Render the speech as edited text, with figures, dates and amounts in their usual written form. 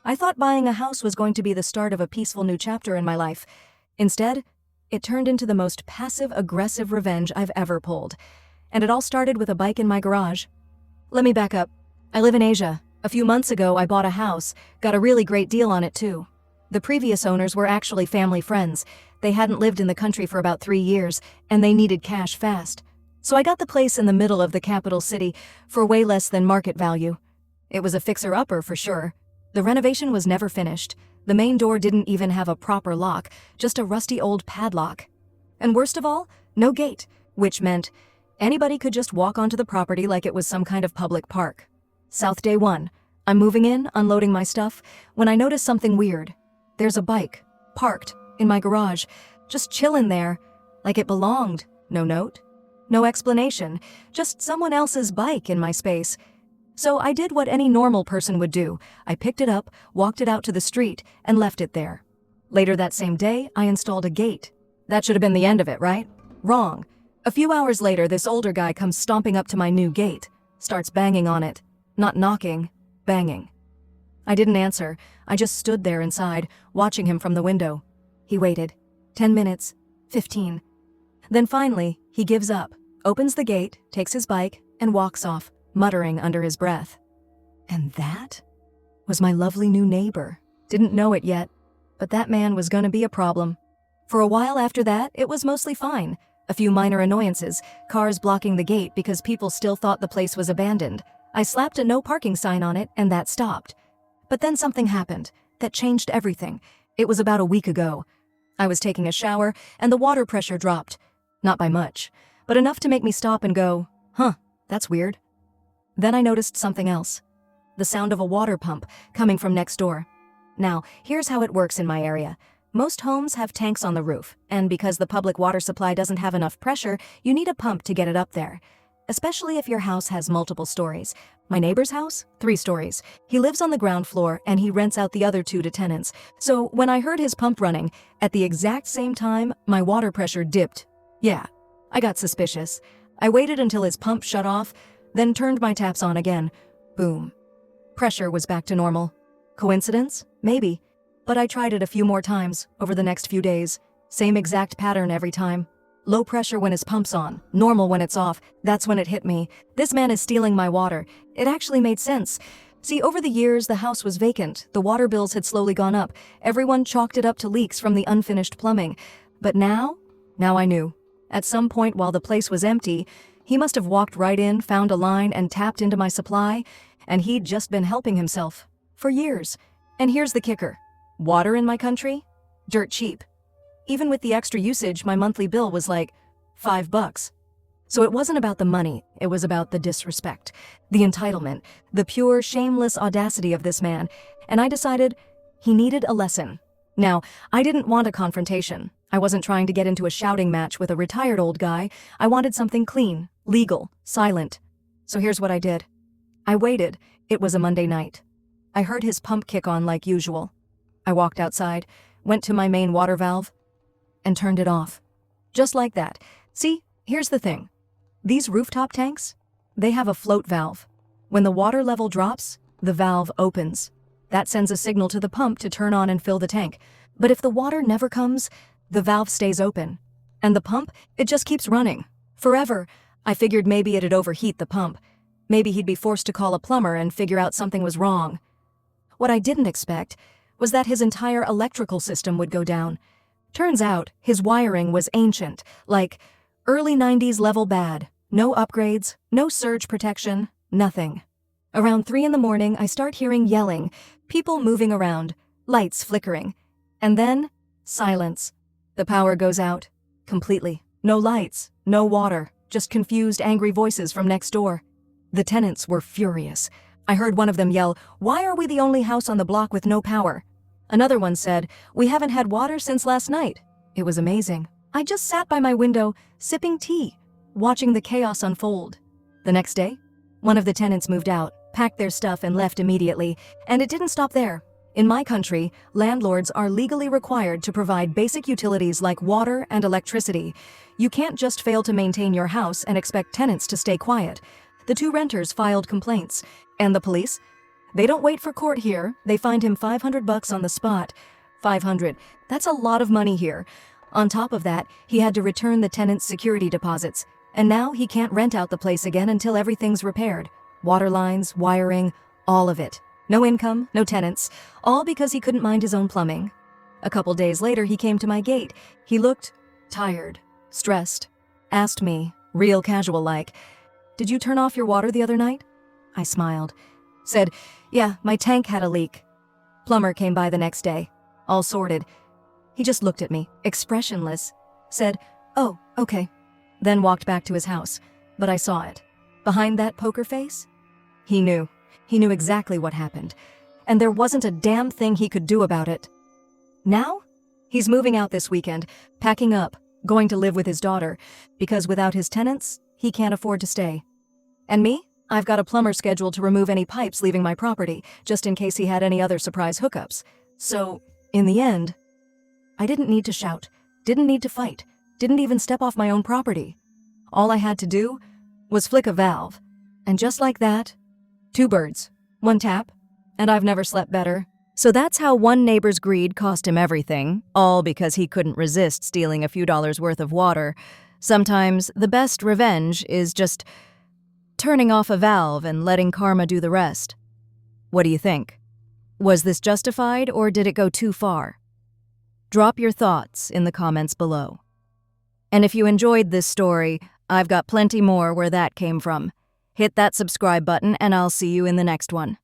I thought buying a house was going to be the start of a peaceful new chapter in my life. Instead, it turned into the most passive-aggressive revenge I've ever pulled. And it all started with a bike in my garage. Let me back up. I live in Asia. A few months ago, I bought a house, got a really great deal on it too. The previous owners were actually family friends. They hadn't lived in the country for about 3 years, and they needed cash fast. So I got the place in the middle of the capital city for way less than market value. It was a fixer-upper for sure. The renovation was never finished. The main door didn't even have a proper lock, just a rusty old padlock. And worst of all, no gate, which meant anybody could just walk onto the property like it was some kind of public park. South day one. I'm moving in, unloading my stuff, when I notice something weird. There's a bike, parked, in my garage, just chillin' there, like it belonged. No note, no explanation, just someone else's bike in my space. So I did what any normal person would do. I picked it up, walked it out to the street, and left it there. Later that same day, I installed a gate. That should have been the end of it, right? Wrong. A few hours later, this older guy comes stomping up to my new gate, starts banging on it. Not knocking, banging. I didn't answer. I just stood there inside, watching him from the window. He waited. 10 minutes, 15. Then finally, he gives up, opens the gate, takes his bike, and walks off, muttering under his breath. And that was my lovely new neighbor. Didn't know it yet, but that man was gonna be a problem. For a while after that, it was mostly fine. A few minor annoyances, cars blocking the gate because people still thought the place was abandoned. I slapped a no parking sign on it, and that stopped. But then something happened that changed everything. It was about a week ago. I was taking a shower, and the water pressure dropped. Not by much, but enough to make me stop and go, huh, that's weird. Then I noticed something else. The sound of a water pump coming from next door. Now, here's how it works in my area. Most homes have tanks on the roof, and because the public water supply doesn't have enough pressure, you need a pump to get it up there. Especially if your house has multiple stories. My neighbor's house? 3 stories. He lives on the ground floor, and he rents out the other 2 to tenants. So when I heard his pump running, at the exact same time, my water pressure dipped. Yeah, I got suspicious. I waited until his pump shut off, then turned my taps on again. Boom. Pressure was back to normal. Coincidence? Maybe. But I tried it a few more times over the next few days. Same exact pattern every time. Low pressure when his pump's on, normal when it's off. That's when it hit me. This man is stealing my water. It actually made sense. See, over the years, the house was vacant. The water bills had slowly gone up. Everyone chalked it up to leaks from the unfinished plumbing. But now I knew. At some point while the place was empty, he must have walked right in, found a line, and tapped into my supply, and he'd just been helping himself. For years. And here's the kicker. Water in my country? Dirt cheap. Even with the extra usage, my monthly bill was like $5. So it wasn't about the money, it was about the disrespect, the entitlement, the pure, shameless audacity of this man, and I decided he needed a lesson. Now, I didn't want a confrontation. I wasn't trying to get into a shouting match with a retired old guy. I wanted something clean, legal, silent. So here's what I did. I waited. It was a Monday night. I heard his pump kick on like usual. I walked outside, went to my main water valve, and turned it off. Just like that. See, here's the thing. These rooftop tanks, they have a float valve. When the water level drops, the valve opens. That sends a signal to the pump to turn on and fill the tank. But if the water never comes, the valve stays open. And the pump, it just keeps running. Forever. I figured maybe it'd overheat the pump. Maybe he'd be forced to call a plumber and figure out something was wrong. What I didn't expect was that his entire electrical system would go down. Turns out, his wiring was ancient, like early 90s level bad. No upgrades, no surge protection, nothing. Around 3 in the morning, I start hearing yelling, people moving around, lights flickering. And then, silence. The power goes out. Completely. No lights, no water, just confused, angry voices from next door. The tenants were furious. I heard one of them yell, "Why are we the only house on the block with no power?" Another one said, "We haven't had water since last night." It was amazing. I just sat by my window, sipping tea, watching the chaos unfold. The next day, one of the tenants moved out, packed their stuff and left immediately, and it didn't stop there. In my country, landlords are legally required to provide basic utilities like water and electricity. You can't just fail to maintain your house and expect tenants to stay quiet. The 2 renters filed complaints. And the police? They don't wait for court here. They fined him $500 on the spot. 500. That's a lot of money here. On top of that, he had to return the tenant's security deposits. And now he can't rent out the place again until everything's repaired. Water lines, wiring, all of it. No income, no tenants, all because he couldn't mind his own plumbing. A couple days later, he came to my gate. He looked tired, stressed, asked me, real casual-like, "Did you turn off your water the other night?" I smiled. Said, "Yeah, my tank had a leak." Plumber came by the next day, all sorted. He just looked at me, expressionless, said, "Oh, okay," then walked back to his house. But I saw it. Behind that poker face? He knew. He knew exactly what happened. And there wasn't a damn thing he could do about it. Now? He's moving out this weekend, packing up, going to live with his daughter, because without his tenants, he can't afford to stay. And me? I've got a plumber scheduled to remove any pipes leaving my property, just in case he had any other surprise hookups. So, in the end, I didn't need to shout, didn't need to fight, didn't even step off my own property. All I had to do was flick a valve. And just like that, 2 birds, 1 tap, and I've never slept better. So that's how one neighbor's greed cost him everything, all because he couldn't resist stealing a few dollars worth of water. Sometimes the best revenge is just turning off a valve and letting karma do the rest. What do you think? Was this justified, or did it go too far? Drop your thoughts in the comments below. And if you enjoyed this story, I've got plenty more where that came from. Hit that subscribe button and I'll see you in the next one.